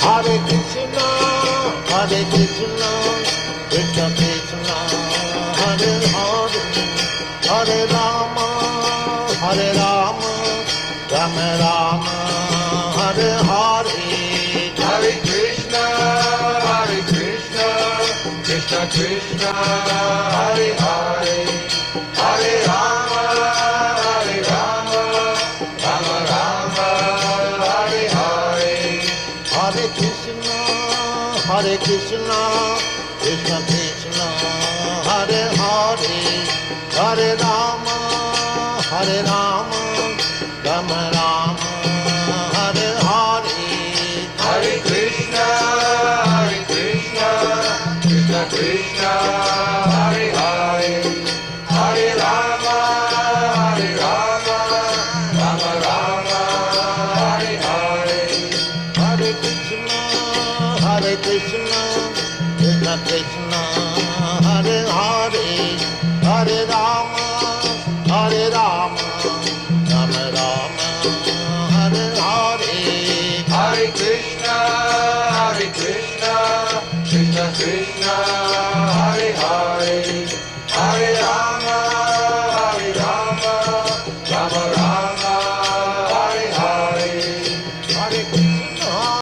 Hare Krishna, Krishna Krishna, Hare Hare, Hare Rama, Rama Rama, Hare Hare. Hare Krishna, Krishna Krishna, Hare Hare, Hare Rama, Rama Rama, Hare Hare. Hare Krishna, Krishna Krishna, Hare Hare, Hare Rama, Rama Rama, Hare Hare. Hare Krishna, Krishna Krishna, Hare Hare, Hare Rama, Rama Rama, Hare Hare. Hare Krishna, Krishna Krishna, Hare Hare, Hare Rama, Rama Rama, Hare Hare. Hare Krishna, Krishna Krishna, Hare Hare, Hare Rama.